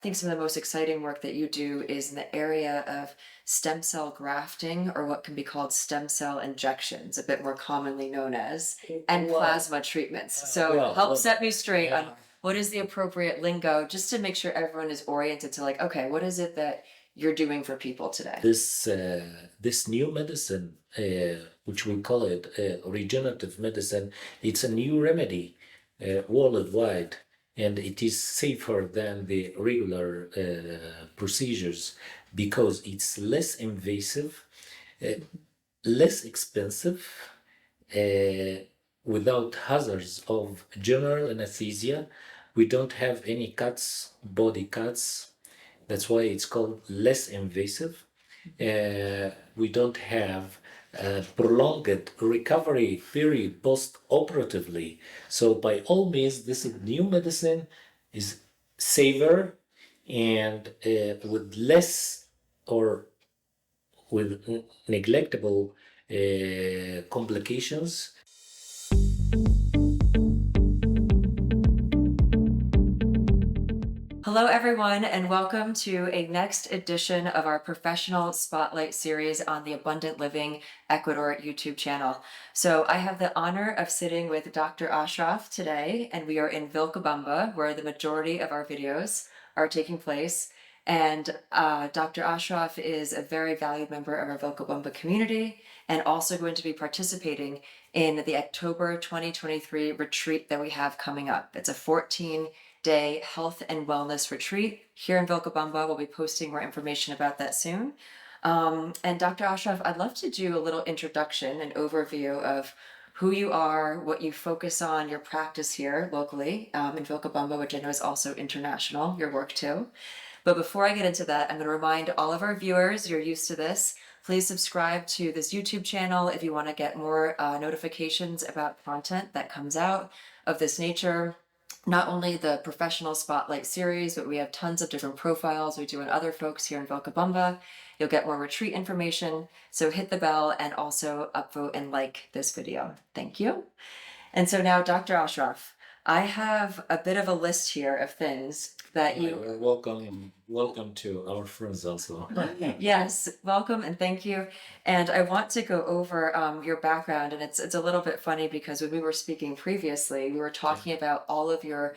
think some of the most exciting work that you do is in the area of stem cell grafting, or what can be called stem cell injections, a bit more commonly known as, and Well, plasma treatments. So help set me straight on what is the appropriate lingo, just to make sure everyone is oriented to like, okay, what is it that you're doing for people today? this new medicine, which we call it regenerative medicine, it's a new remedy worldwide, and it is safer than the regular procedures because it's less invasive, uh, less expensive, without hazards of general anesthesia. We don't have any cuts, body cuts. That's why it's called less invasive. We don't have prolonged recovery period post-operatively. So by all means, this new medicine is safer and with less or with neglectable complications. Hello, everyone, and welcome to a next edition of our professional spotlight series on the Abundant Living Ecuador YouTube channel. So I have the honor of sitting with Dr. Ashraf today, and we are in Vilcabamba, where the majority of our videos are taking place. And Dr. Ashraf is a very valued member of our Vilcabamba community and also going to be participating in the October 2023 retreat that we have coming up. It's a 14-day health and wellness retreat here in Vilcabamba. We'll be posting more information about that soon. And Dr. Ashraf, I'd love to do a little introduction and overview of who you are, what you focus on, your practice here locally in Vilcabamba, which I know is also international, your work too. But before I get into that, I'm going to remind all of our viewers, you're used to this, please subscribe to this YouTube channel if you want to get more notifications about content that comes out of this nature. Not only the professional spotlight series, but we have tons of different profiles we do on other folks here in Vilcabamba. You'll get more retreat information. So hit the bell and also upvote and like this video. Thank you. And so now, Dr. Ashraf, I have a bit of a list here of things that you... Welcome to our friends also. Yes, welcome and thank you. And I want to go over your background, and it's a little bit funny because when we were speaking previously, we were talking about all of your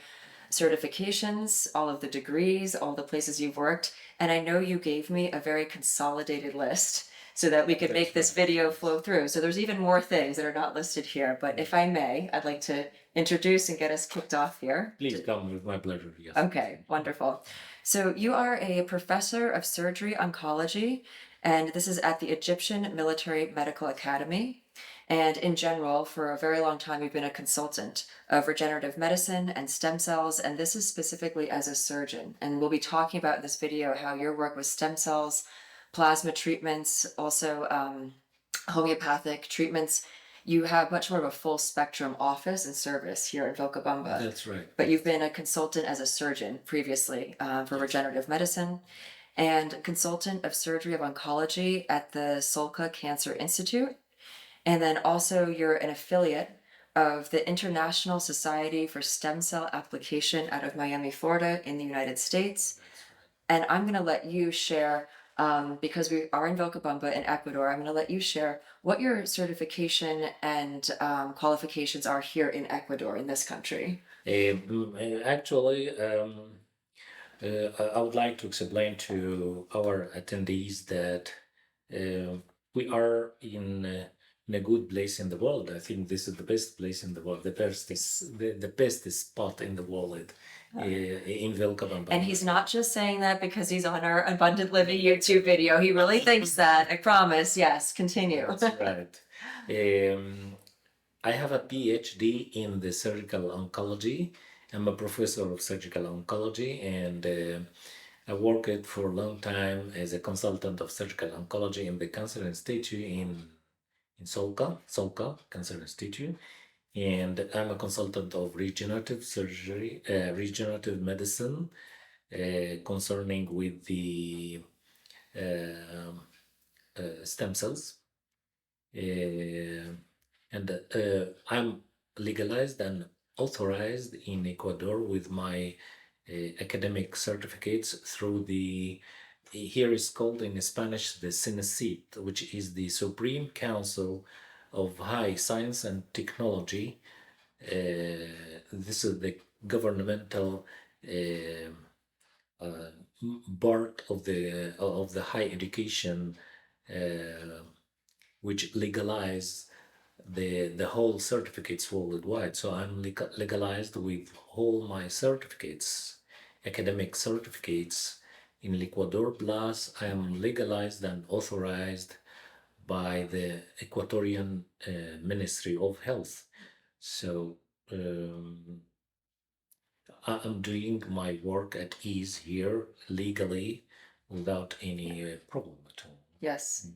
certifications, all of the degrees, all the places you've worked, and I know you gave me a very consolidated list so that we could make this video flow through. So there's even more things that are not listed here, but if I may, I'd like to introduce and get us kicked off here. Please come, with my pleasure. Yes. Okay, wonderful. So you are a professor of surgery oncology, and this is at the Egyptian Military Medical Academy. And in general, for a very long time, you've been a consultant of regenerative medicine and stem cells, and this is specifically as a surgeon. And we'll be talking about in this video how your work with stem cells, plasma treatments, also homeopathic treatments. You have much more of a full spectrum office and service here in Vilcabamba. That's right. But you've been a consultant as a surgeon previously for regenerative medicine and consultant of surgery of oncology at the Solca Cancer Institute. And then also you're an affiliate of the International Society for Stem Cell Application out of Miami, Florida in the United States. And I'm going to let you share, because we are in Vilcabamba in Ecuador, I'm going to let you share what your certification and qualifications are here in Ecuador, in this country. Actually, I would like to explain to our attendees that we are in a good place in the world. I think this is the best place in the world. The best spot in the world in Vilcabamba. And he's not just saying that because he's on our Abundant Living YouTube video. He really thinks that. I promise. Yes, continue. That's right. I have a PhD in the surgical oncology. I'm a professor of surgical oncology, and I worked for a long time as a consultant of surgical oncology in the Cancer Institute in Solca Cancer Institute. And I'm a consultant of regenerative surgery, regenerative medicine, concerning with the stem cells. And I'm legalized and authorized in Ecuador with my academic certificates through the, here is called in Spanish the CENESID, which is the Supreme Council of High Science and Technology. This is the governmental board of the high education, which legalize the whole certificates worldwide. So I'm legalized with all my certificates, academic certificates in Ecuador. Plus, I am legalized and authorized by the Ecuadorian Ministry of Health. So I'm doing my work at ease here legally without any problem at all. Yes.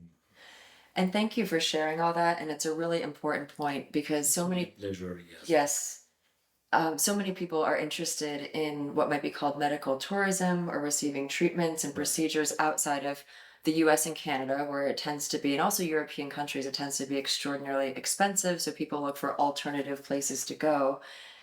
And thank you for sharing all that. And it's a really important point because so many, Pleasure, yes. yes, so many people are interested in what might be called medical tourism or receiving treatments and procedures outside of the US and Canada, where it tends to be, and also European countries, it tends to be extraordinarily expensive. So people look for alternative places to go.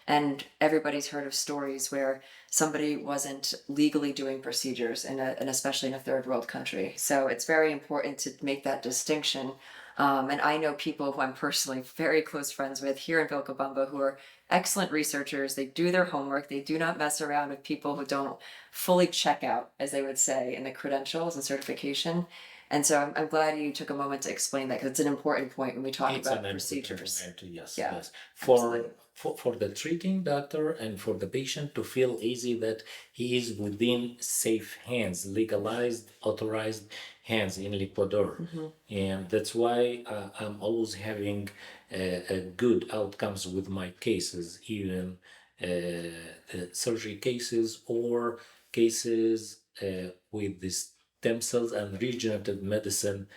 And everybody's heard of stories where somebody wasn't legally doing procedures, and especially in a third world country. So it's very important to make that distinction. And I know people who I'm personally very close friends with here in Vilcabamba who are excellent researchers. They do their homework. They do not mess around with people who don't fully check out, as they would say, in the credentials and certification. And so I'm glad you took a moment to explain that because it's an important point when we talk It's about an important procedures. point, yes, Yeah, yes. absolutely. For the treating doctor and for the patient to feel easy that he is within safe hands, legalized, authorized hands in Ecuador. And that's why I'm always having good outcomes with my cases, even surgery cases or cases with the stem cells and regenerative medicine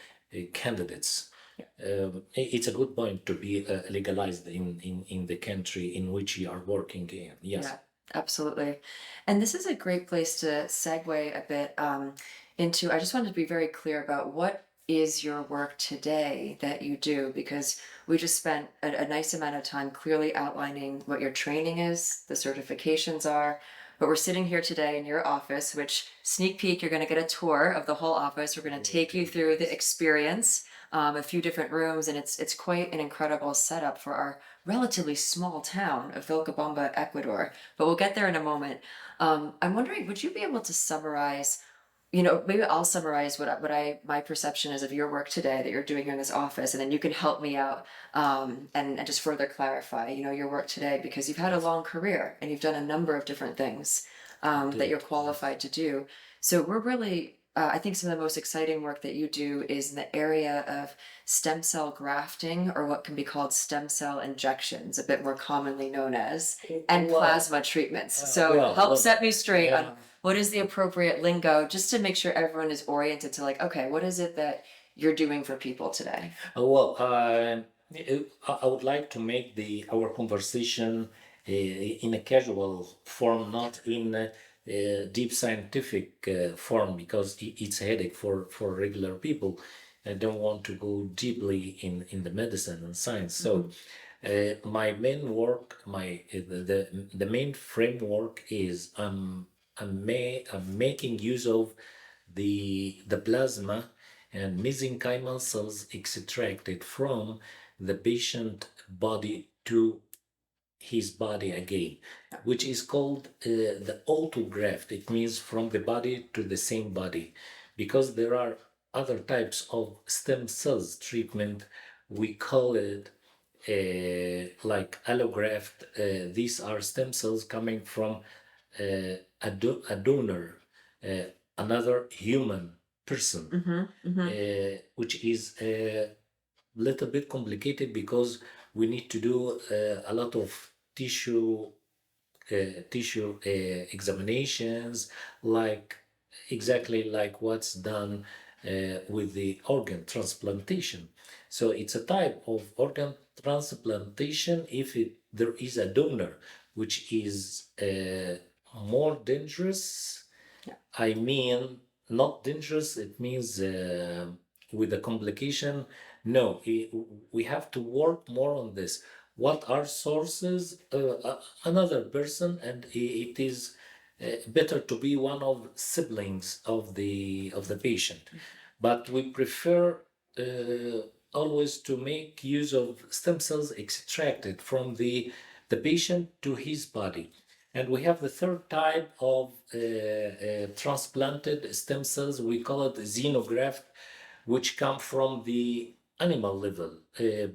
candidates. It's a good point to be legalized in the country in which you are working in. Yes. Yeah, absolutely. And this is a great place to segue a bit into, I just wanted to be very clear about what is your work today that you do, because we just spent a nice amount of time clearly outlining what your training is, the certifications are, but we're sitting here today in your office, which sneak peek, you're going to get a tour of the whole office. We're going to take you through the experience, a few different rooms, and it's quite an incredible setup for our relatively small town of Vilcabamba, Ecuador, but we'll get there in a moment. I'm wondering, would you be able to summarize, maybe I'll summarize my perception is of your work today that you're doing here in this office, and then you can help me out and just further clarify, your work today, because you've had a long career and you've done a number of different things that you're qualified to do. So we're really, I think some of the most exciting work that you do is in the area of stem cell grafting, or what can be called stem cell injections, a bit more commonly known as, and Well, plasma treatments. So well, help well, set me straight yeah. on what is the appropriate lingo, just to make sure everyone is oriented to like, okay, what is it that you're doing for people today? Well, I would like to make our conversation in a casual form, not in a deep scientific form, because it's a headache for regular people. I don't want to go deeply in the medicine and science. So, my main work, the main framework is I'm making use of the plasma and mesenchymal cells extracted from the patient body to his body again, which is called the autograft. It means from the body to the same body, because there are other types of stem cells treatment. We call it like allograft. These are stem cells coming from a donor, another human person, which is a little bit complicated because we need to do a lot of tissue examinations, like exactly like what's done with the organ transplantation. So it's a type of organ transplantation if there is a donor, which is more dangerous. I mean, not dangerous, it means with a complication. No, we have to work more on this. What are sources? Another person, and it is better to be one of siblings of the patient, but we prefer always to make use of stem cells extracted from the patient to his body. And we have the third type of transplanted stem cells. We call it xenograft, which come from the animal level,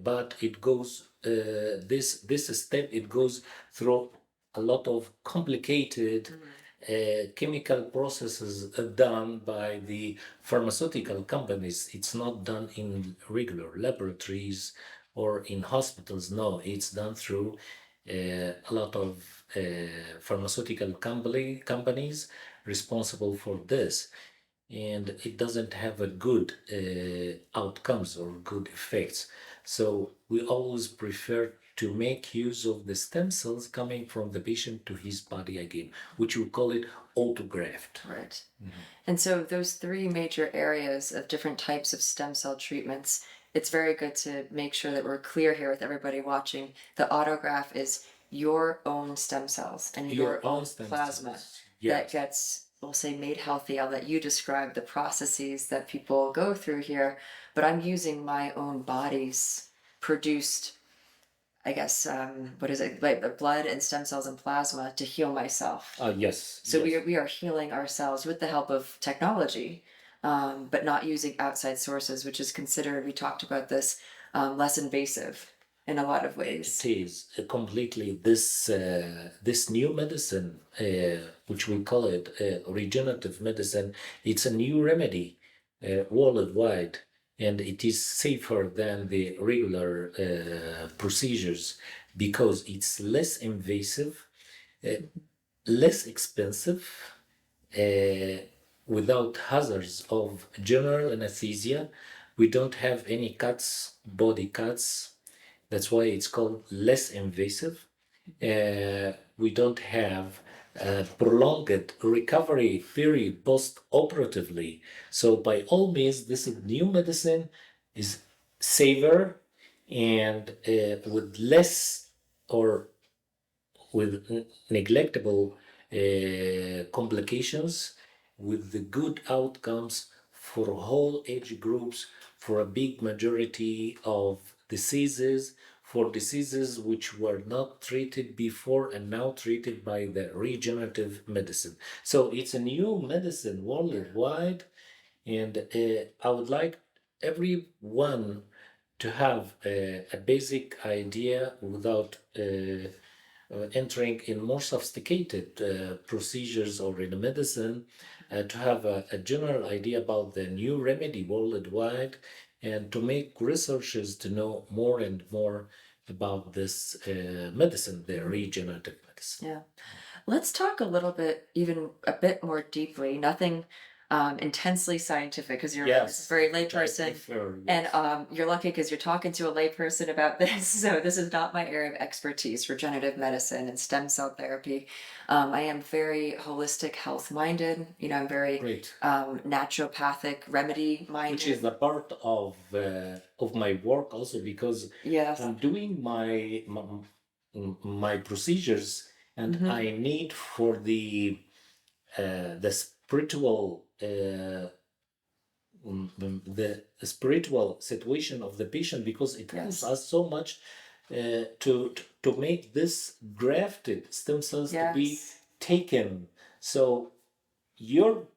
but it goes this step. It goes through a lot of complicated chemical processes done by the pharmaceutical companies. It's not done in regular laboratories or in hospitals. No, it's done through a lot of pharmaceutical companies responsible for this, and it doesn't have a good outcomes or good effects. So we always prefer to make use of the stem cells coming from the patient to his body again, which we call it autograft. Right. And so those three major areas of different types of stem cell treatments, it's very good to make sure that we're clear here with everybody watching. The autograft is your own stem cells and your own stem plasma cells. that Yes. gets, we'll say, made healthy. I'll let you describe the processes that people go through here, but I'm using my own body's produced, I guess, what is it, like the blood and stem cells and plasma to heal myself. Yes. So yes. we are healing ourselves with the help of technology, but not using outside sources, which is considered, we talked about this, less invasive in a lot of ways. It is completely this new medicine, which we call it regenerative medicine. It's a new remedy worldwide, and it is safer than the regular procedures because it's less invasive, less expensive, without hazards of general anesthesia. We don't have any cuts, body cuts. That's why it's called less invasive. We don't have prolonged recovery period post-operatively. So by all means, this new medicine is safer and with less or with neglectable complications, with the good outcomes for whole age groups, for a big majority of diseases, for diseases which were not treated before and now treated by the regenerative medicine. So it's a new medicine worldwide, and I would like everyone to have a basic idea without entering in more sophisticated procedures or in medicine, to have a general idea about the new remedy worldwide, and to make researches to know more and more about this medicine, the regenerative medicine. Yeah. Let's talk a little bit, even a bit more deeply, nothing intensely scientific, because you're a very layperson. And you're lucky because you're talking to a layperson about this. So this is not my area of expertise, regenerative medicine and stem cell therapy. I am very holistic health minded. You know, I'm very Great. naturopathic remedy minded. Which is a part of my work also, because Yes. I'm doing my procedures, and Mhm. I need for the spiritual the spiritual situation of the patient, because it helps Yes. us so much to make this grafted stem cells to be Yes. taken. So your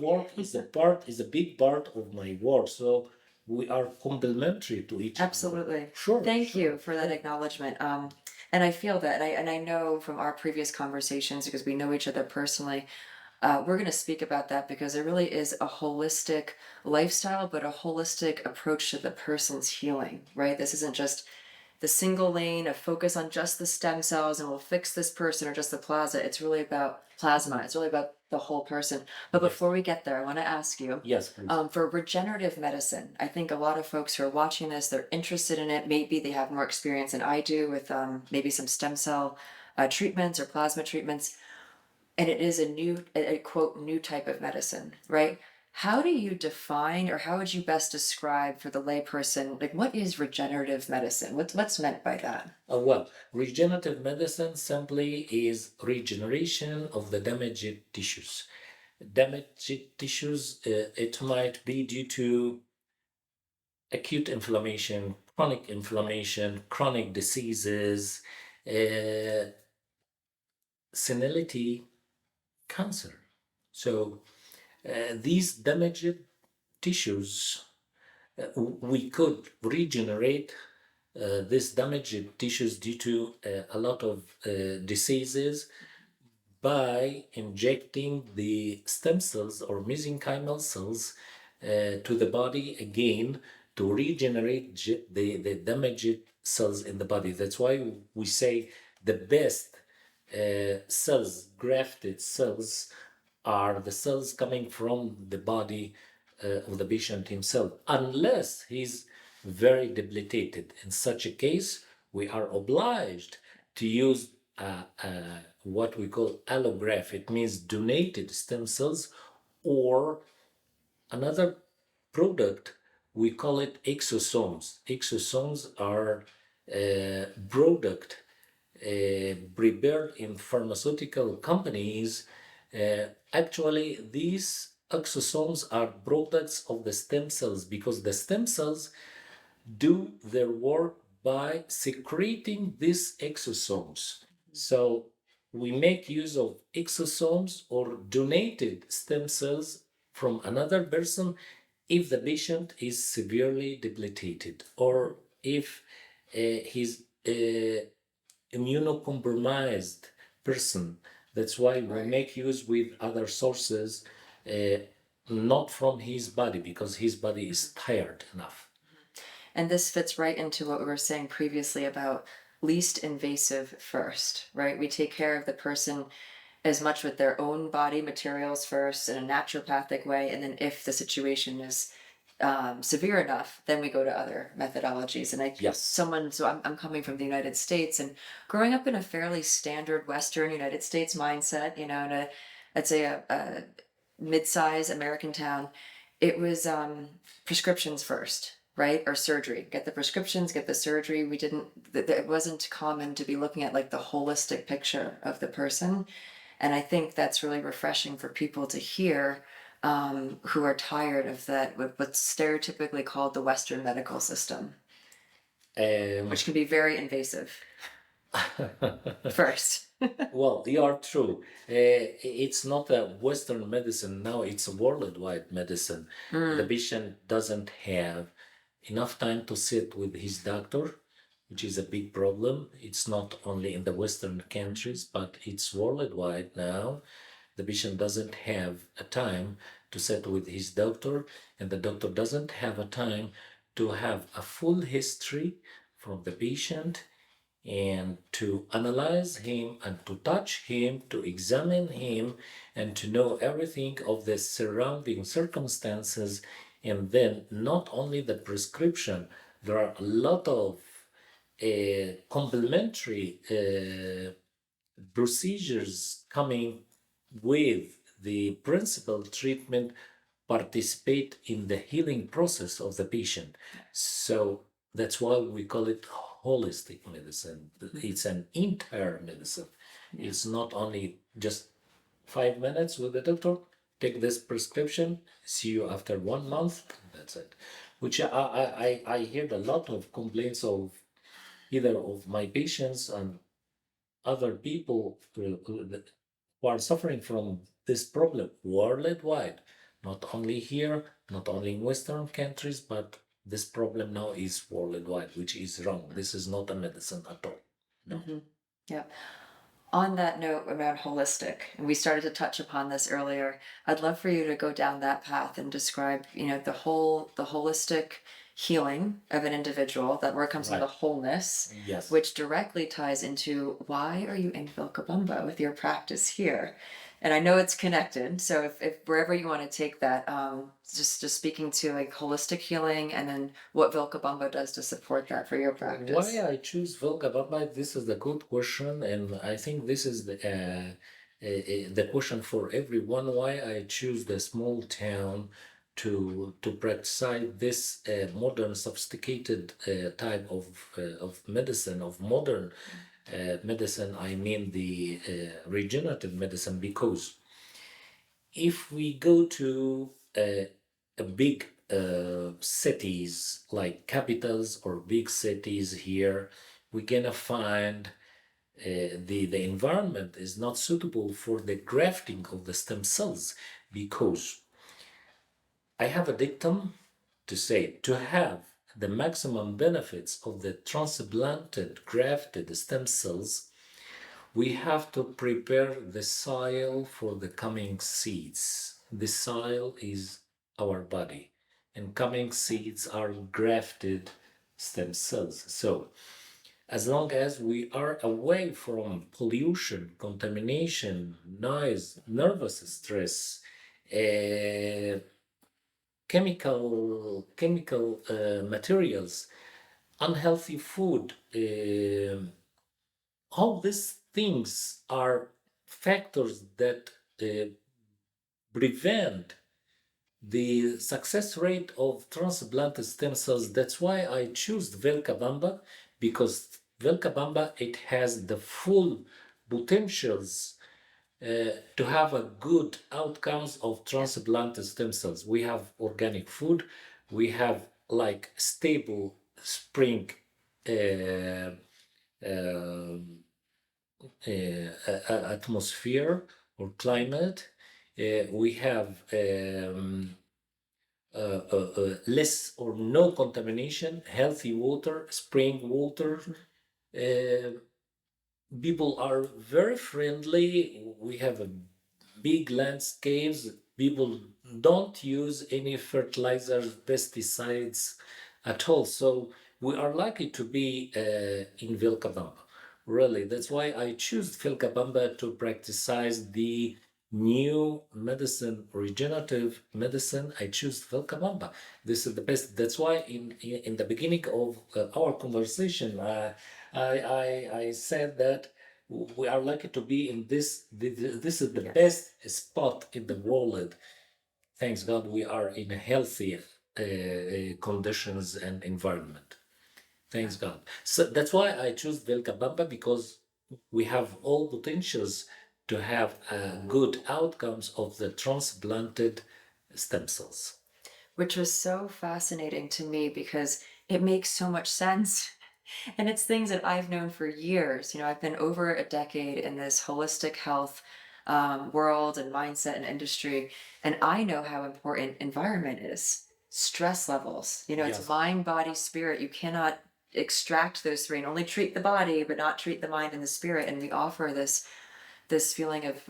work is a big part of my work. So we are complementary to each other. Absolutely. Sure. Thank sure, you for that sure. acknowledgement. And I feel that, and I know from our previous conversations, because we know each other personally, we're going to speak about that because there really is a holistic lifestyle, but a holistic approach to the person's healing, right? This isn't just the single lane of focus on just the stem cells and we'll fix this person or just the plasma. It's really about plasma. It's really about the whole person. But Yes. before we get there, I want to ask you, Yes, please. for regenerative medicine, I think a lot of folks who are watching this, they're interested in it. Maybe they have more experience than I do with maybe some stem cell treatments or plasma treatments. And it is a new, a quote, new type of medicine, right? How do you define, or how would you best describe for the layperson, like what is regenerative medicine? What's meant by that? Well, regenerative medicine simply is regeneration of the damaged tissues. Damaged tissues, it might be due to acute inflammation, chronic diseases, senility, cancer. So these damaged tissues, we could regenerate these damaged tissues due to a lot of diseases by injecting the stem cells or mesenchymal cells to the body again to regenerate the damaged cells in the body. That's why we say the best cells, grafted cells, are the cells coming from the body of the patient himself, unless he's very debilitated. In such a case, we are obliged to use what we call allograft. It means donated stem cells, or another product, we call it exosomes. Exosomes are a product prepared in pharmaceutical companies. Actually, these exosomes are products of the stem cells, because the stem cells do their work by secreting these exosomes. So we make use of exosomes or donated stem cells from another person if the patient is severely debilitated, or if he's immunocompromised person. That's why we make use with other sources, not from his body, because his body is tired enough. And this fits right into what we were saying previously about least invasive first, right? We take care of the person as much with their own body materials first in a naturopathic way. And then if the situation is severe enough, then we go to other methodologies. And I'm coming from the United States, and growing up in a fairly standard Western United States mindset, in I'd say a mid-size American town, it was prescriptions first, right? Or surgery. Get the prescriptions, get the surgery. It wasn't common to be looking at like the holistic picture of the person. And I think that's really refreshing for people to hear, who are tired of that, what's stereotypically called the Western medical system, which can be very invasive first. Well, you are true. It's not a Western medicine now, it's a worldwide medicine. The patient doesn't have enough time to sit with his doctor, which is a big problem. It's not only in the Western countries, but it's worldwide now. The patient doesn't have a time to sit with his doctor, and the doctor doesn't have a time to have a full history from the patient and to analyze him and to touch him, to examine him, and to know everything of the surrounding circumstances. And then not only the prescription, there are a lot of complementary procedures coming with the principal treatment, participate in the healing process of the patient. So that's why we call it holistic medicine. It's an entire medicine. It's not only just 5 minutes with the doctor, take this prescription, see you after 1 month, that's it. Which I heard a lot of complaints of either of my patients and other people who are suffering from this problem worldwide, not only here, not only in Western countries, but this problem now is worldwide, which is wrong. This is not a medicine at all. No. Yeah. On that note around holistic, and we started to touch upon this earlier, I'd love for you to go down that path and describe, the holistic healing of an individual, that where it comes from the wholeness, Yes. which directly ties into why are you in Vilcabamba with your practice here? And I know it's connected, so if wherever you want to take that, just speaking to like holistic healing, and then what Vilcabamba does to support that for your practice. Why I choose Vilcabamba? This is a good question, and I think this is the the question for everyone why I choose the small town to practice this modern, sophisticated type of medicine, of modern medicine. I mean the regenerative medicine, because if we go to a big cities like capitals or big cities here, we're gonna find the environment is not suitable for the grafting of the stem cells, because I have a dictum to say to have the maximum benefits of the transplanted grafted stem cells, we have to prepare the soil for the coming seeds. The soil is our body, and coming seeds are grafted stem cells. So as long as we are away from pollution, contamination, noise, nervous stress, uh, chemical materials, unhealthy food, all these things are factors that prevent the success rate of transplanted stem cells. That's why I choose Vilcabamba, because Vilcabamba, it has the full potentials to have a good outcomes of transplanted stem cells. We have organic food, we have like stable spring uh, uh, atmosphere or climate. We have less or no contamination, healthy water, spring water. People are very friendly. We have a big landscapes. People don't use any fertilizers, pesticides at all. So we are lucky to be in Vilcabamba. Really, that's why I choose Vilcabamba to practice the new medicine, regenerative medicine. I choose Vilcabamba. This is the best. That's why in the beginning of our conversation, I said that we are lucky to be in this. This is the best spot in the world. Thanks God, we are in a healthy conditions and environment. Thanks God. So that's why I choose Vilcabamba, because we have all potentials to have good outcomes of the transplanted stem cells. Which was so fascinating to me because it makes so much sense. And it's things that I've known for years. You know, I've been over a decade in this holistic health world and mindset and industry, and I know how important environment is. Stress levels, you know, Yes. it's mind, body, spirit. You cannot extract those three and only treat the body, but not treat the mind and the spirit. And we offer this feeling of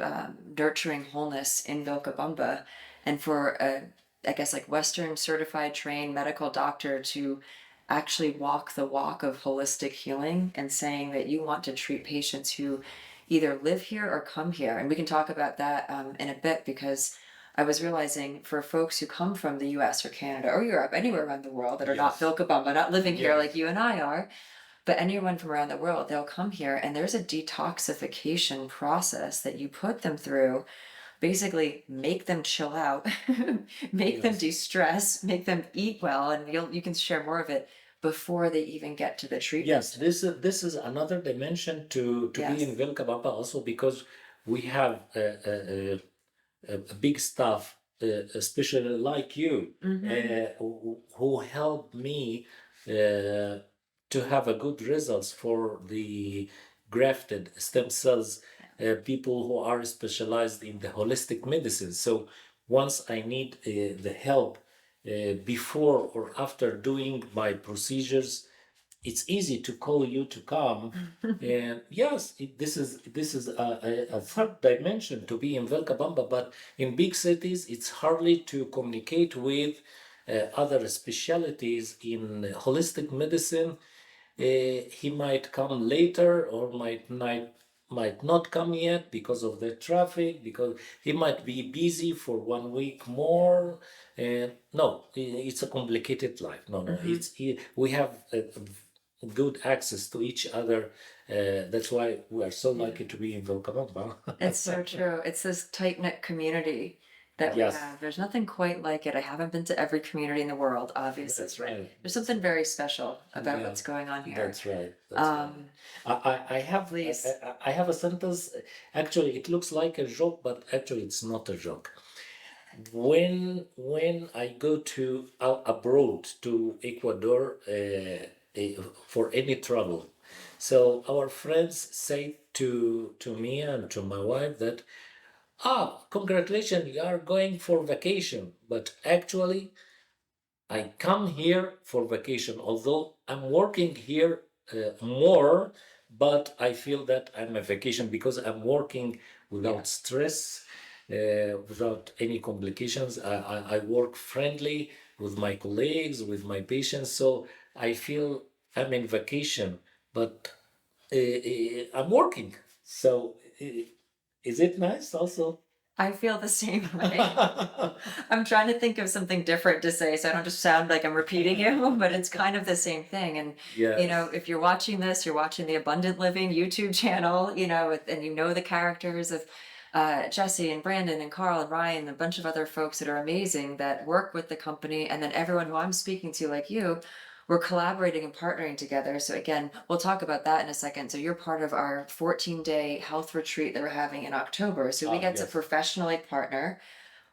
nurturing wholeness in Vilcabamba, and for a, I guess, like Western certified trained medical doctor to actually walk the walk of holistic healing and saying that you want to treat patients who either live here or come here. And we can talk about that in a bit, because I was realizing for folks who come from the US or Canada or Europe, anywhere around the world that are not Yes. Vilcabamba, not living here Yes. like you and I are, but anyone from around the world, they'll come here and there's a detoxification process that you put them through. Basically, make them chill out, make them Yes. de-stress, make them eat well, and you can share more of it before they even get to the treatment. Yes, this is another dimension to be in Yes. Vilcabamba also, because we have a big staff, especially like you, who helped me to have a good results for the grafted stem cells. People who are specialized in the holistic medicine. So once I need the help before or after doing my procedures, it's easy to call you to come. And yes, this is a third dimension to be in Vilcabamba, but in big cities it's hardly to communicate with other specialties in holistic medicine. He might come later or might not come yet because of the traffic, because he might be busy for 1 week more. And no, it's a complicated life. No, we have good access to each other. That's why we are so lucky to be in Vilcabamba. It's so true. It's this tight-knit community that we Yes, have. There's nothing quite like it. I haven't been to every community in the world, obviously, that's but right. there's something very special about Yeah, what's going on here. that's right. That's right. Um, I have Please. I have a sentence. Actually, it looks like a joke, but actually, it's not a joke. When I go to abroad to Ecuador for any travel, so our friends say to me and to my wife that congratulations, you are going for vacation, but actually I come here for vacation, although I'm working here more, but I feel that I'm a vacation because I'm working without stress, without any complications. I work friendly with my colleagues, with my patients, so I feel I'm in vacation, but I'm working. So is it nice also? I feel the same way. I'm trying to think of something different to say so I don't just sound like I'm repeating you, but it's kind of the same thing. And, Yes. if you're watching this, you're watching the Abundant Living YouTube channel, and you know the characters of Jesse and Brandon and Carl and Ryan, and a bunch of other folks that are amazing that work with the company. And then everyone who I'm speaking to, like you, we're collaborating and partnering together. So again, we'll talk about that in a second. So you're part of our 14-day health retreat that we're having in October. So we get to Yes. professionally partner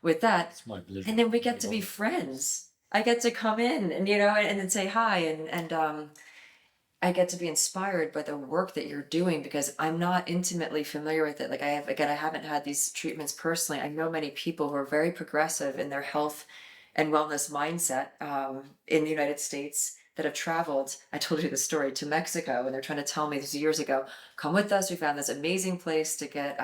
with that. It's my pleasure. And then we get to be friends. I get to come in and and then say hi and I get to be inspired by the work that you're doing because I'm not intimately familiar with it. Like I haven't had these treatments personally. I know many people who are very progressive in their health and wellness mindset in the United States that have traveled. I told you the story to Mexico, and they're trying to tell me this years ago. Come with us. We found this amazing place to get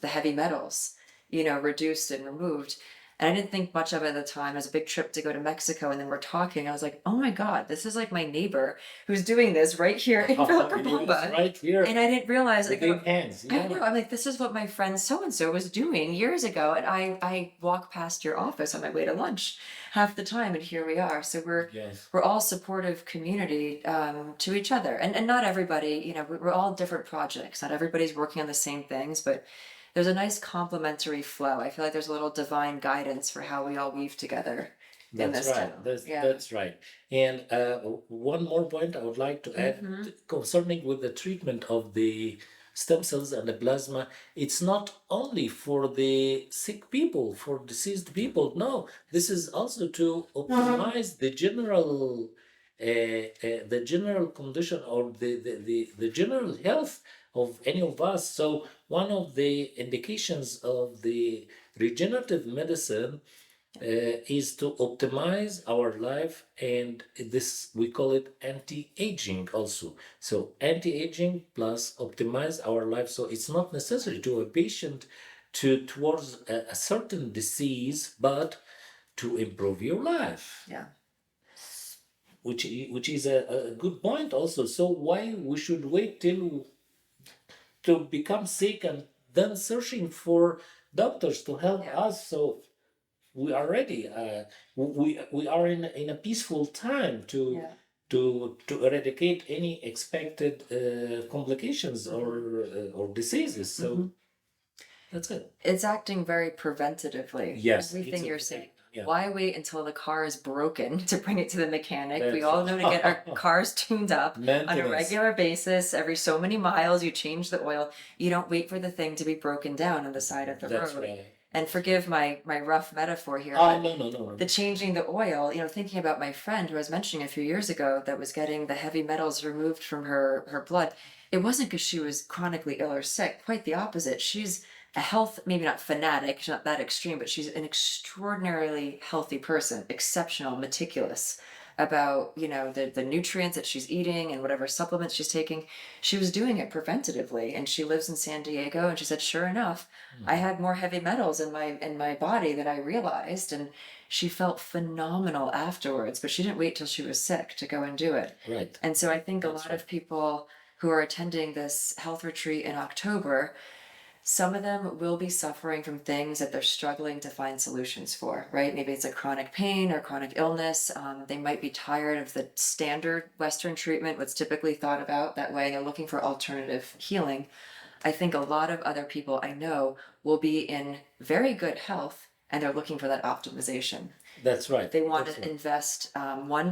the heavy metals, reduced and removed. And I didn't think much of it at the time. It was a big trip to go to Mexico, and then we're talking. I was like, "Oh my God, this is like my neighbor who's doing this right here in Yes, Vilcabamba." right here. And I didn't realize, like, Within hands. I Yeah. know. I'm like, this is what my friend so and so was doing years ago, and I walk past your office on my way to lunch half the time, and here we are. So Yes. we're all supportive community to each other, and not everybody. We're all different projects. Not everybody's working on the same things, but there's a nice complementary flow. I feel like there's a little divine guidance for how we all weave together in That's this right. town. That's Yeah. that's right. And one more point I would like to add Mm-hmm. concerning with the treatment of the stem cells and the plasma. It's not only for the sick people, for diseased people. No, this is also to optimize the general condition or the general health of any of us. So one of the indications of the regenerative medicine is to optimize our life, and this we call it anti-aging also. So anti-aging plus optimize our life, so it's not necessary to a patient towards a certain disease, but to improve your life, Yeah. which is a good point also. So why we should wait till to become sick and then searching for doctors to help Yeah. us? So we are ready. We are in a peaceful time Yeah. to eradicate any expected complications or diseases. So Mhm. that's it. It's acting very preventatively. Yes, Everything you're saying. yeah. Why wait until the car is broken to bring it to the mechanic? We That's all know to get our cars tuned up on a Maintenance. regular basis. Every so many miles, you change the oil. You don't wait for the thing to be broken down on the side of the That's road. right. And forgive my rough metaphor here, Oh but no. the changing the oil, thinking about my friend who I was mentioning a few years ago that was getting the heavy metals removed from her blood. It wasn't because she was chronically ill or sick. Quite the opposite. She's a health, maybe not fanatic, she's not that extreme, but she's an extraordinarily healthy person, exceptional, meticulous about, the nutrients that she's eating and whatever supplements she's taking. She was doing it preventatively, and she lives in San Diego, and she said, sure enough, I had more heavy metals in my body than I realized, and she felt phenomenal afterwards, but she didn't wait till she was sick to go and do it. Right. And so I think a That's lot right. of people who are attending this health retreat in October, some of them will be suffering from things that they're struggling to find solutions for, right? Maybe it's a chronic pain or chronic illness. They might be tired of the standard Western treatment, what's typically thought about that way. They're looking for alternative healing. I think a lot of other people I know will be in very good health and they're looking for that optimization. That's right. They want That's to right. invest,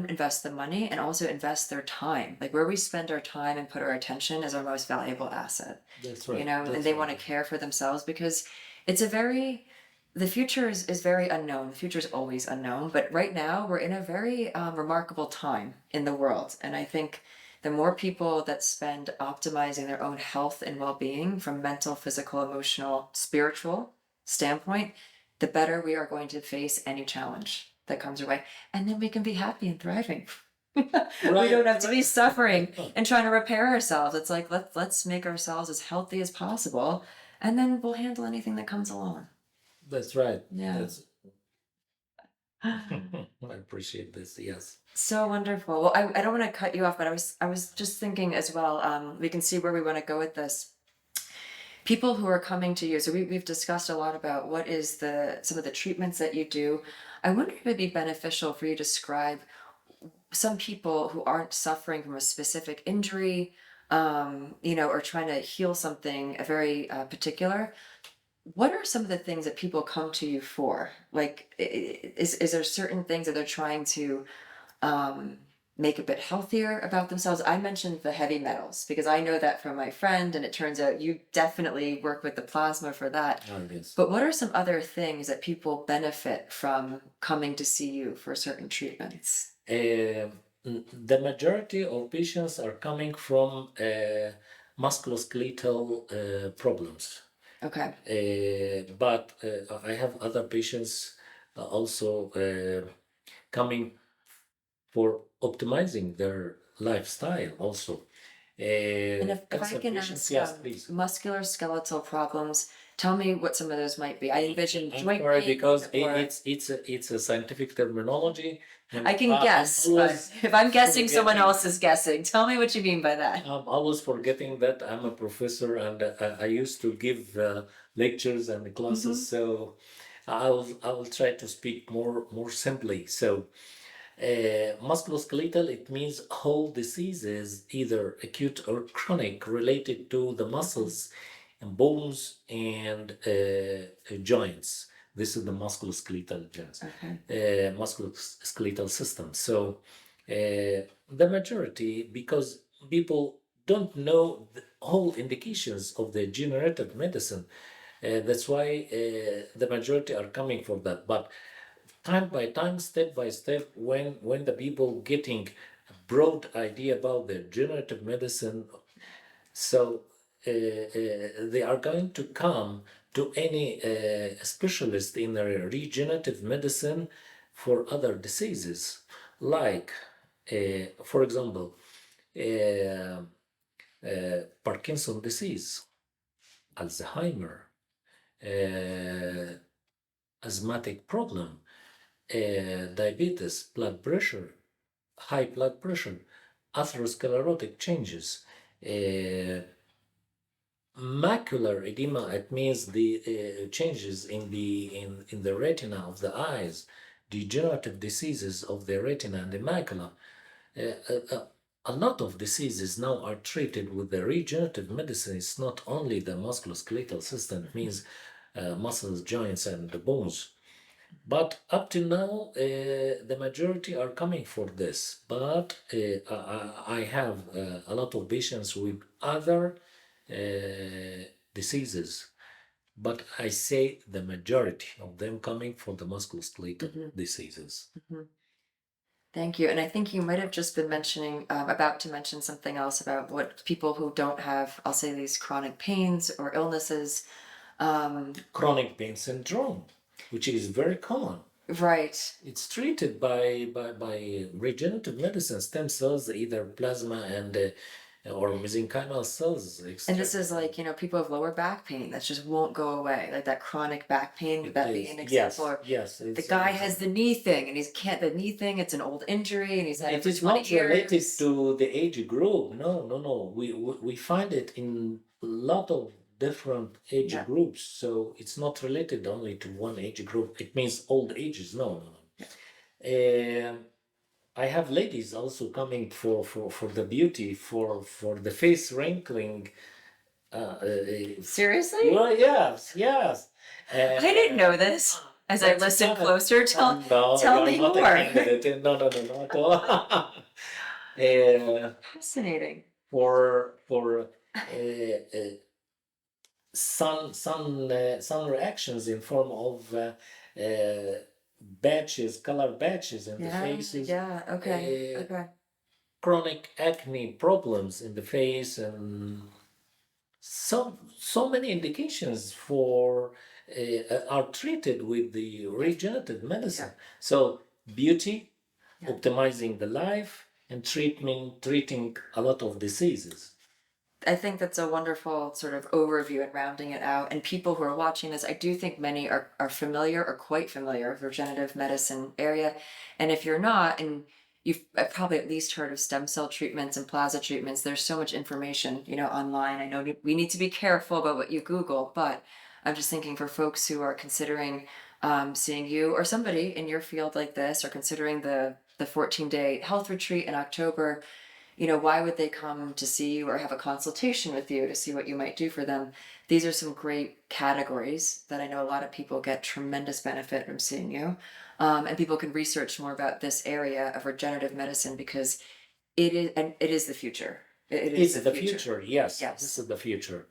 invest the money and also invest their time. Like where we spend our time and put our attention is our most valuable asset, That's right. and That's they right. want to care for themselves because it's a very, the future is very unknown. The future is always unknown, but right now we're in a very remarkable time in the world. And I think the more people that spend optimizing their own health and well-being from mental, physical, emotional, spiritual standpoint, the better we are going to face any challenge that comes our way. And then we can be happy and thriving. We don't have to be suffering and trying to repair ourselves. It's like let's make ourselves as healthy as possible, and then we'll handle anything that comes along. That's right. Yeah. That's I appreciate this. Yes. So wonderful. Well, I don't want to cut you off, but I was just thinking as well. We can see where we want to go with this. People who are coming to you. So we've discussed a lot about what is some of the treatments that you do. I wonder if it'd be beneficial for you to describe some people who aren't suffering from a specific injury, or trying to heal something very particular. What are some of the things that people come to you for? Like, is there certain things that they're trying to um, make a bit healthier about themselves? I mentioned the heavy metals because I know that from my friend, and it turns out you definitely work with the plasma for that. Oh, yes. But what are some other things that people benefit from coming to see you for certain treatments? The majority of patients are coming from musculoskeletal problems. Okay. But I have other patients also coming for optimizing their lifestyle also. And if I Cancer can patients, ask, yes, please. muscular skeletal problems, tell me what some of those might be. I envision I'm joint sorry pain because or it's a scientific terminology. And I can I'm guess, but always if I'm guessing, someone forgetting. else is guessing. Tell me what you mean by that. I'm always forgetting that I'm a professor and I used to give lectures and classes, so I will try to speak more simply. So, musculoskeletal, it means whole diseases, either acute or chronic, related to the muscles and bones and joints. This is the musculoskeletal joints, Okay. musculoskeletal system. So, the majority, because people don't know the whole indications of the generative medicine, that's why the majority are coming for that. But time by time, step by step, when the people getting a broad idea about the generative medicine, so they are going to come to any specialist in regenerative medicine for other diseases, like, for example, uh, Parkinson disease, Alzheimer, asthmatic problem, diabetes, blood pressure, high blood pressure, atherosclerotic changes, macular edema. It means the changes in the retina of the eyes, degenerative diseases of the retina and the macula. A lot of diseases now are treated with the regenerative medicine. It's not only the musculoskeletal system, it means muscles, joints, and the bones. But up to now, the majority are coming for this. But I have a lot of patients with other diseases. But I say the majority of them coming for the musculoskeletal diseases. Thank you. And I think you might have just been mentioning, about to mention something else about what people who don't have, I'll say, these chronic pains or illnesses. Chronic pain syndrome, which is very common. Right. It's treated by regenerative medicine, stem cells, either plasma and or mesenchymal cells. And this is like, people have lower back pain that just won't go away, like that chronic back pain. Would that be an example? Or Yes. the guy has the knee thing and the knee thing, it's an old injury and he's had it It for is 20 not related years. to the age group. No. We find it in a lot of different age Yeah. groups, so it's not related only to one age group. It means old ages. No, no, no. I have ladies also coming for the beauty, for the face wrinkling. Seriously? Well, yes, yes. I didn't know this. As I That's listen not- closer, no, tell you're me not a more. candidate. No, no, no, no, at all. Fascinating. For sun reactions in form of batches, color batches in the faces, Yeah, okay, uh, okay. chronic acne problems in the face, and so many indications for are treated with the regenerative medicine. So beauty, Yeah. optimizing the life, and treating a lot of diseases. I think that's a wonderful sort of overview and rounding it out. And people who are watching this, I do think many are familiar or quite familiar with regenerative medicine area. And if you're not, and you've probably at least heard of stem cell treatments and plasma treatments, there's so much information, online. I know we need to be careful about what you Google, but I'm just thinking for folks who are considering seeing you or somebody in your field like this, or considering the 14-day health retreat in October, why would they come to see you or have a consultation with you to see what you might do for them? These are some great categories that I know a lot of people get tremendous benefit from seeing you. And people can research more about this area of regenerative medicine because it is the future. It is It's the future. Yes, Yes. this is the future.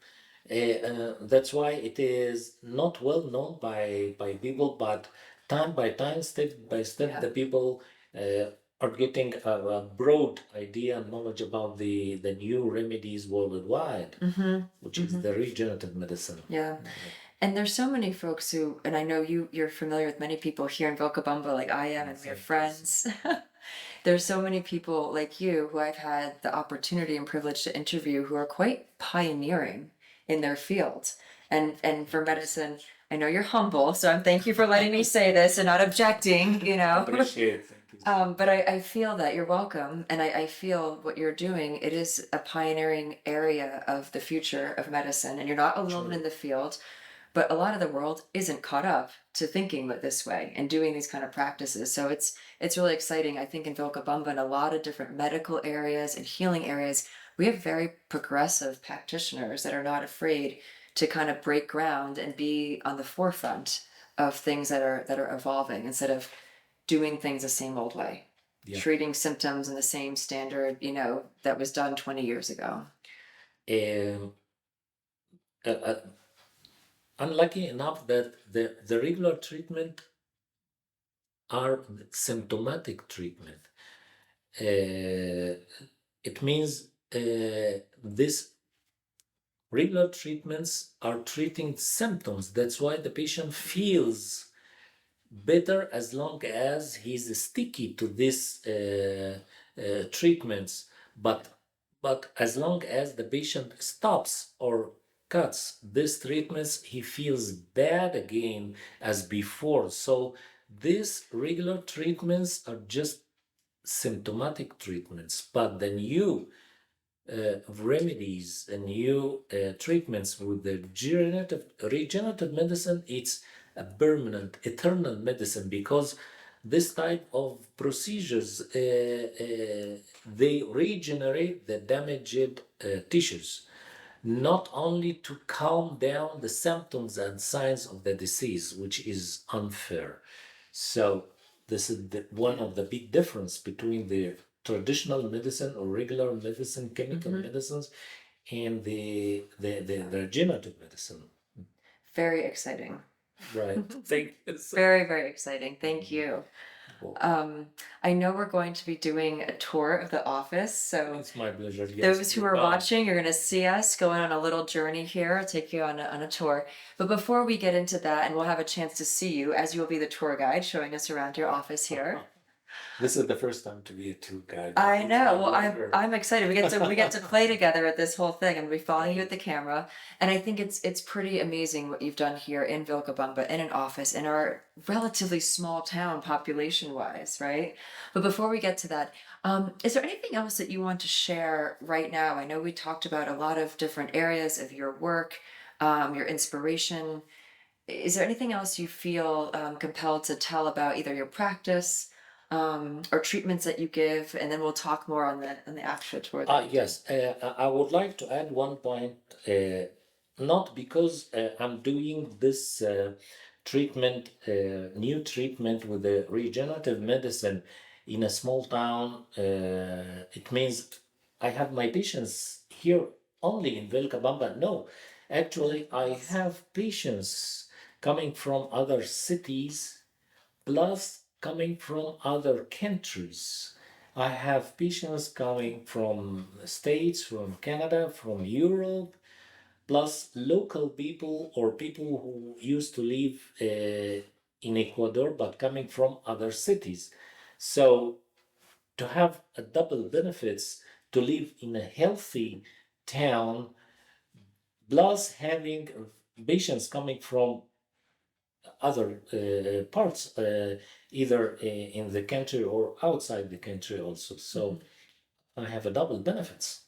That's why it is not well known by people, but time by time, step by step, Yeah. the people are getting a broad idea and knowledge about the new remedies worldwide, which is the regenerative medicine. Yeah. And there's so many folks who, and I know you're familiar with many people here in Vilcabamba like I am, and we have friends. There's so many people like you who I've had the opportunity and privilege to interview who are quite pioneering in their field. And for medicine, I know you're humble, so I'm thank you for letting me say this and not objecting, Appreciate it. Thank you. But I feel that you're welcome, and I feel what you're doing, it is a pioneering area of the future of medicine, and you're not alone in the field, but a lot of the world isn't caught up to thinking this way and doing these kind of practices. So it's really exciting. I think in Vilcabamba and a lot of different medical areas and healing areas, we have very progressive practitioners that are not afraid to kind of break ground and be on the forefront of things that are evolving instead of doing things the same old way. Yeah. Treating symptoms in the same standard, that was done 20 years ago. And unlucky enough that the regular treatment are symptomatic treatment. It means these regular treatments are treating symptoms. That's why the patient feels better as long as he's sticky to these treatments. But as long as the patient stops or cuts these treatments, he feels bad again as before. So these regular treatments are just symptomatic treatments, but the new remedies and new treatments with the regenerative medicine, it's a permanent, eternal medicine, because this type of procedures they regenerate the damaged tissues, not only to calm down the symptoms and signs of the disease, which is unfair. So this is one of the big difference between the traditional medicine or regular medicine, chemical medicines, and the regenerative medicine. Very exciting. Right. Thank you. Very, very exciting. Thank you. I know we're going to be doing a tour of the office, so It's my pleasure. Yes. those who are watching, you're going to see us going on a little journey here. I'll take you on a tour. But before we get into that, and we'll have a chance to see you, as you will be the tour guide showing us around your office here. This is the first time to be a tour guide. I know. Well, pleasure. I'm excited. We get to play together at this whole thing, and we're following you at the camera. And I think it's pretty amazing what you've done here in Vilcabamba, in an office, in our relatively small town population wise, right? But before we get to that, is there anything else that you want to share right now? I know we talked about a lot of different areas of your work. your inspiration. Is there anything else you feel compelled to tell about either your practice or treatments that you give? And then we'll talk more on the actual tour. Yes, I would like to add one point. Not because I'm doing this treatment, new treatment with the regenerative medicine in a small town. It means I have my patients here only in Vilcabamba. No, actually, I have patients coming from other cities, plus coming from other countries. I have patients coming from the States, from Canada, from Europe, plus local people or people who used to live in Ecuador but coming from other cities. So to have a double benefits, to live in a healthy town, plus having patients coming from other parts, either in the country or outside the country also. So I have a double benefits.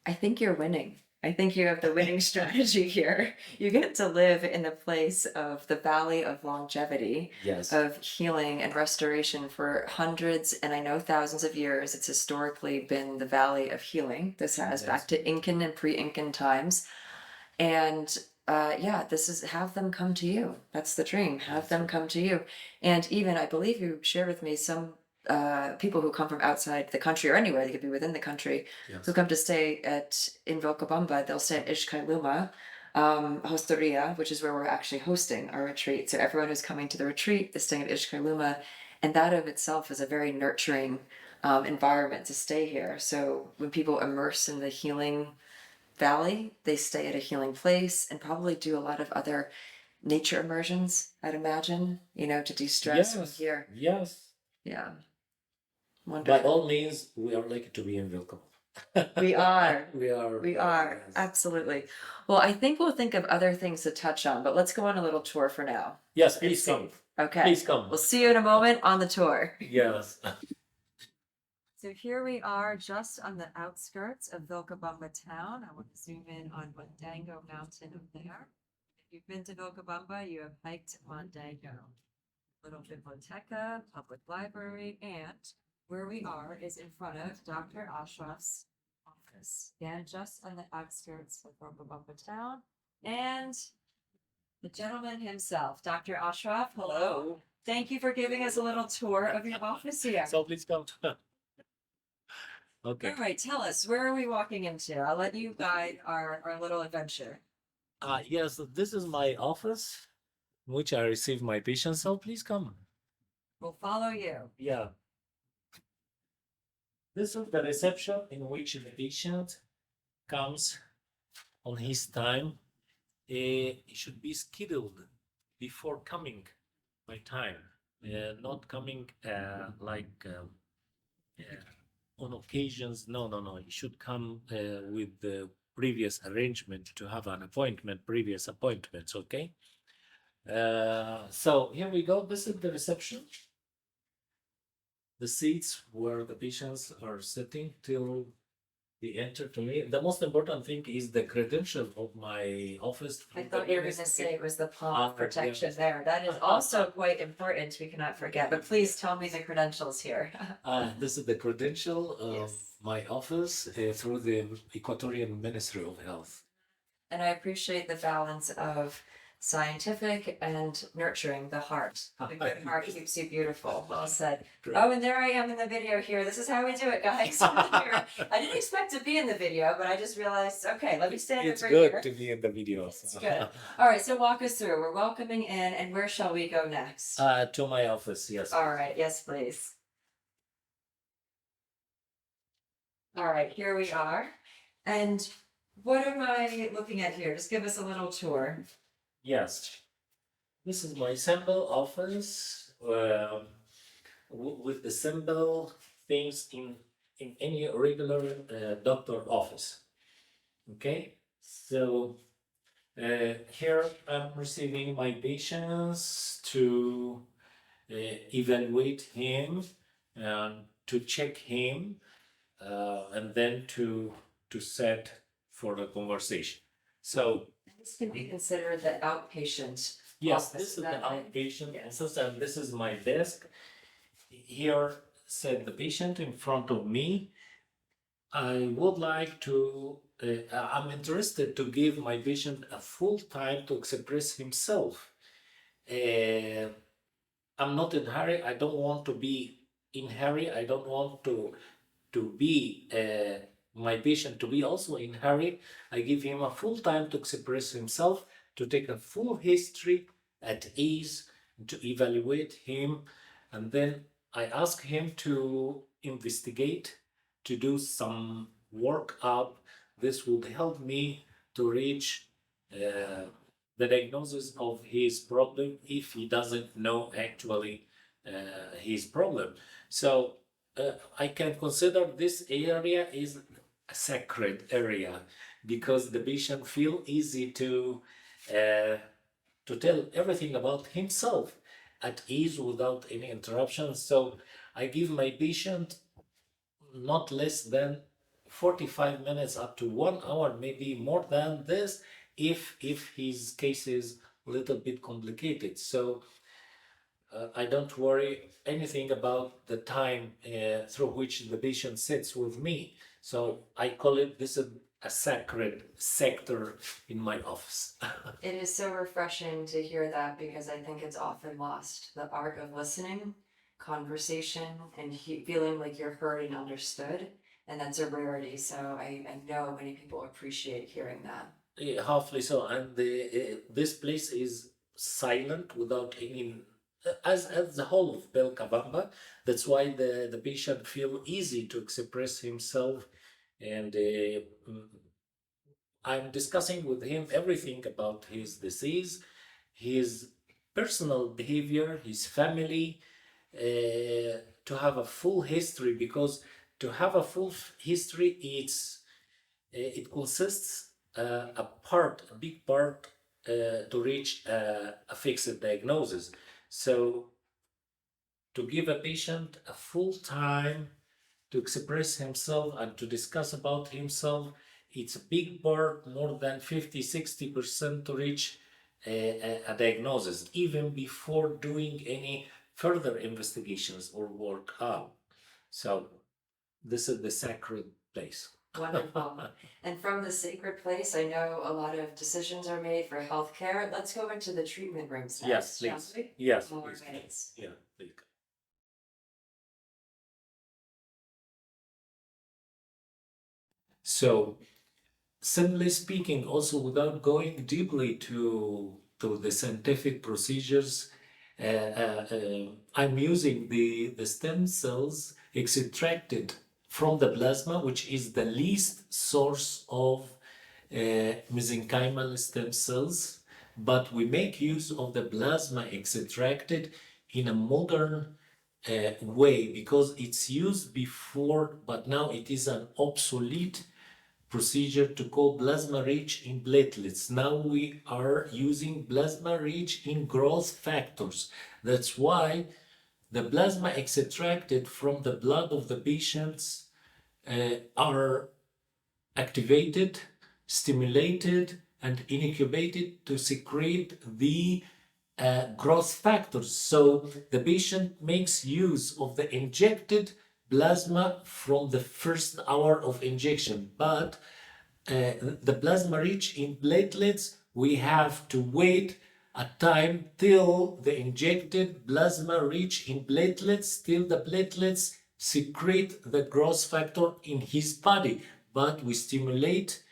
I think you're winning. I think you have the winning strategy here. You get to live in the place of the valley of longevity, Yes. of healing and restoration for hundreds and I know thousands of years. It's historically been the valley of healing. This has back to Incan and pre-Incan times. And yeah, this is have them come to you. That's the dream. Have them come to you. And even I believe you shared with me some people who come from outside the country or anywhere, they could be within the country, who come to stay in Vilcabamba. They'll stay at Ishkailuma, Hosteria, which is where we're actually hosting our retreat. So everyone who's coming to the retreat is staying at Ishkailuma, and that of itself is a very nurturing environment to stay here. So when people immerse in the healing valley, they stay at a healing place and probably do a lot of other nature immersions, I'd imagine, to de-stress from here. Yes. Yeah. By Wonderful. all means, we are lucky to be in Vilcabamba. We are. We are. We are. Yes. Absolutely. Well, I think we'll think of other things to touch on, but let's go on a little tour for now. Yes, please come. Okay. Please come. We'll see you in a moment on the tour. Yes. So here we are just on the outskirts of Vilcabamba town. I want to zoom in on Mondango Mountain up there. If you've been to Vilcabamba, you have hiked Mondango. Little biblioteca, public library, and where we are is in front of Dr. Ashraf's office. Again, just on the outskirts of Vilcabamba town. And the gentleman himself, Dr. Ashraf, hello. Thank you for giving us a little tour of your office here. So please come. Okay. All right, tell us, where are we walking into? I'll let you guide our little adventure. Yes, this is my office, in which I receive my patients. So please come. We'll follow you. Yeah. This is the reception in which the patient comes on his time. It should be scheduled before coming by time, not coming on occasions. No. He should come with the previous arrangement to have an appointment, previous appointments. Okay. So here we go. This is the reception. The seats where the patients are sitting till they enter to me. The most important thing is the credential of my office. I thought you were going to say it was the palm protection there. That is also quite important. We cannot forget. But please tell me the credentials here. This is the credential of my office through the Ecuadorian Ministry of Health. And I appreciate the balance of scientific and nurturing the heart. The good heart keeps you beautiful. Well said. Oh, and there I am in the video here. This is how we do it, guys. I didn't expect to be in the video, but I just realized, okay, let me stand It's over good here. to be in the video. It's good. All right, so walk us through. We're welcoming in, and where shall we go next? To my office, yes. All right, yes, please. All right, here we are. And what am I looking at here? Just give us a little tour. Yes. This is my sample office with the simple things in any regular doctor office. Okay, so here I'm receiving my patients to evaluate him and to check him and then to set for the conversation. So This can be considered the outpatient. yes, office, this is the that way. outpatient Yes. office, and this is my desk. Here said the patient in front of me. I would like to, I'm interested to give my patient a full time to express himself. Uh, I'm not in hurry. I don't want to be in hurry. I don't want to be my patient to be also in hurry. I give him a full time to express himself, to take a full history at ease, to evaluate him, and then I ask him to investigate, to do some workup. This would help me to reach the diagnosis of his problem if he doesn't know actually his problem. So I can consider this area is a sacred area because the patient feel easy to tell everything about himself at ease without any interruption. So I give my patient not less than 45 minutes up to 1 hour, maybe more than this, if his case is a little bit complicated. So I don't worry anything about the time through which the patient sits with me. So I call it this is a sacred sector in my office. It is so refreshing to hear that because I think it's often lost, the art of listening, conversation, and feeling like you're heard and understood. And that's a rarity. So I know many people appreciate hearing that. Yeah, hopefully so. And this place is silent without any, as the whole of Vilcabamba. That's why the patient feel easy to express himself, and I'm discussing with him everything about his disease, his personal behavior, his family, to have a full history. Because to have a full history, it consists a big part to reach a fixed diagnosis. So to give a patient a full time to express himself and to discuss about himself, it's a big part, more than 50-60% to reach a diagnosis, even before doing any further investigations or work up. So this is the sacred place. Wonderful. And from the sacred place, I know a lot of decisions are made for healthcare. Let's go into the treatment rooms Yes, next, shall please. we? Yes, All please. right. Yeah, please. So, simply speaking, also without going deeply to the scientific procedures, I'm using the stem cells extracted from the plasma, which is the least source of mesenchymal stem cells, but we make use of the plasma extracted in a modern way because it's used before, but now it is an obsolete procedure to call plasma rich in platelets. Now we are using plasma rich in growth factors. That's why the plasma extracted from the blood of the patients are activated, stimulated, and incubated to secrete the growth factors. So the patient makes use of the injected plasma from the first hour of injection, but the plasma rich in platelets, we have to wait a time till the injected plasma rich in platelets, till the platelets secrete the growth factor in his body. But we stimulate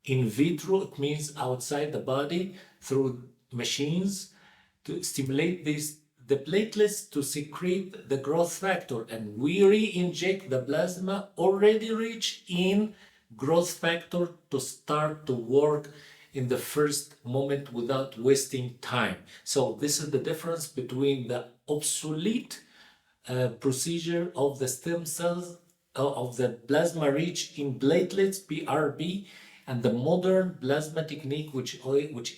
in vitro, it means outside the body, through machines to stimulate the platelets to secrete the growth factor, and we re-inject the plasma already rich in growth factor to start to work in the first moment without wasting time. So this is the difference between the obsolete procedure of the stem cells of the plasma rich in platelets PRP and the modern plasma technique which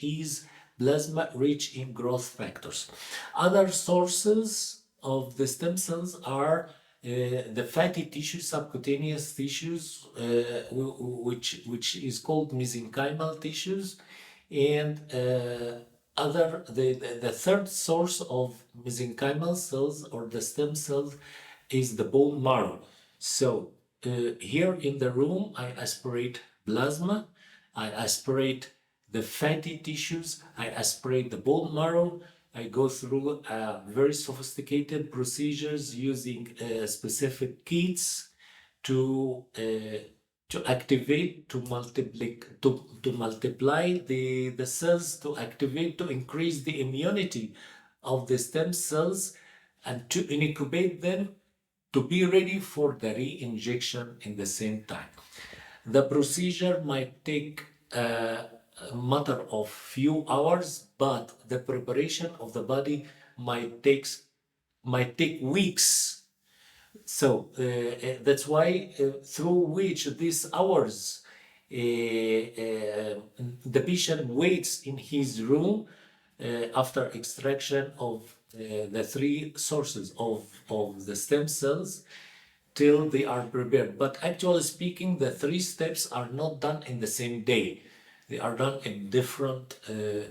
is plasma rich in growth factors. Other sources of the stem cells are the fatty tissue, subcutaneous tissues, which is called mesenchymal tissues, and the third source of mesenchymal cells or the stem cells is the bone marrow. So here in the room, I aspirate plasma, I aspirate the fatty tissues, I aspirate the bone marrow. I go through very sophisticated procedures using specific kits to activate, to multiply the cells, to activate, to increase the immunity of the stem cells, and to incubate them to be ready for the re-injection in the same time. The procedure might take a matter of few hours, but the preparation of the body might take weeks. So that's why through which these hours the patient waits in his room after extraction of the three sources of the stem cells till they are prepared. But actually speaking, the three steps are not done in the same day. They are done in different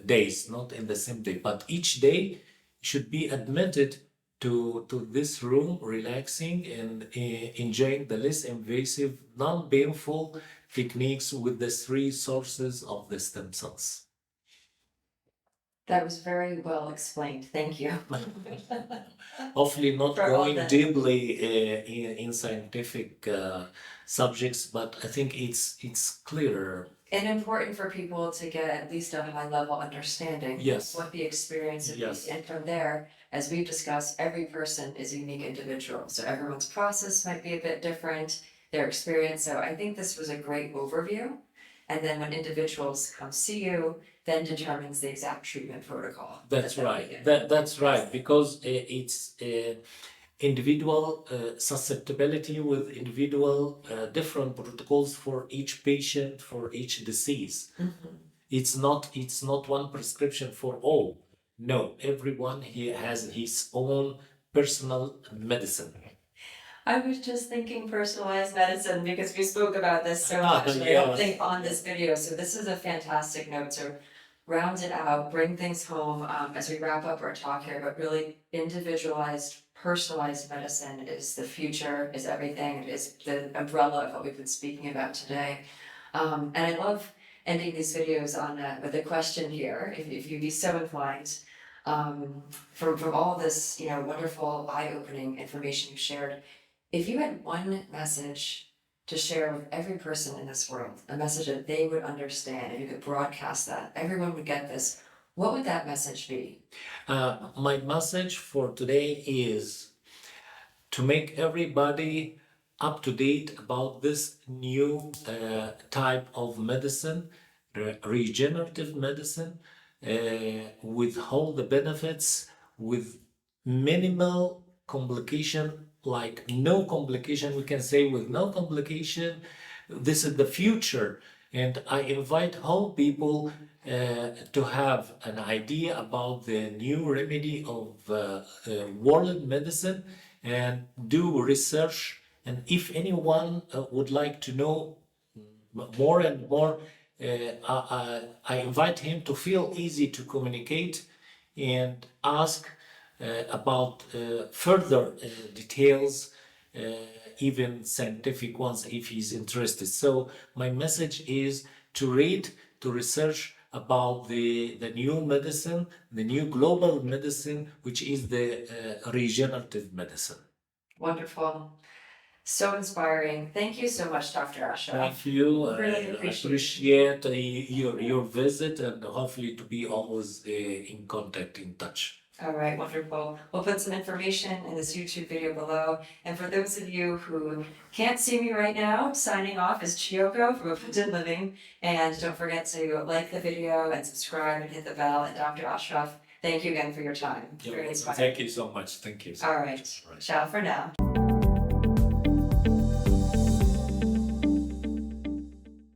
days, not in the same day. But each day should be admitted to this room, relaxing and enjoying the less invasive, non-painful techniques with the three sources of the stem cells. That was very well explained. Thank you. Hopefully not For all going the- deeply in scientific subjects, but I think it's clear. And important for people to get at least a high level understanding Yes. of what the experience is. Yes. And from there, as we've discussed, every person is a unique individual. So everyone's process might be a bit different, their experience. So I think this was a great overview. And then when individuals come see you, then determines the exact treatment protocol. That's that right. we get. That's right, because it's individual susceptibility with individual different protocols for each patient, for each disease. It's not one prescription for all. No, everyone here has his own personal medicine. I was just thinking personalized medicine because we spoke about this so much. And I Yeah. don't think on this video. So this is a fantastic note to round it out, bring things home as we wrap up our talk here. But really, individualized, personalized medicine is the future, is everything. It is the umbrella of what we've been speaking about today. And I love ending these videos on with a question here, if you'd be so inclined. From all this, wonderful, eye-opening information you shared. If you had one message to share with every person in this world, a message that they would understand, and you could broadcast that, everyone would get this, what would that message be? My message for today is to make everybody up to date about this new type of medicine, regenerative medicine, with all the benefits, with minimal complication, like no complication, we can say with no complication. This is the future, and I invite all people to have an idea about the new remedy of world medicine and do research. And if anyone would like to know more and more, I invite him to feel easy to communicate and ask about further details, even scientific ones, if he's interested. So my message is to read, to research about the new medicine, the new global medicine, which is the regenerative medicine. Wonderful. So inspiring. Thank you so much, Dr. Ashraf. Thank you. Really I appreciate appreciate your visit, and hopefully to be always in contact, in touch. All right, wonderful. We'll put some information in this YouTube video below. And for those of you who can't see me right now, signing off is Chiyoko from Abundant Living. And don't forget to like the video and subscribe and hit the bell. And Dr. Ashraf, thank you again for your time. Very inspiring. Thank you so much. Thank you. All right. Ciao for now.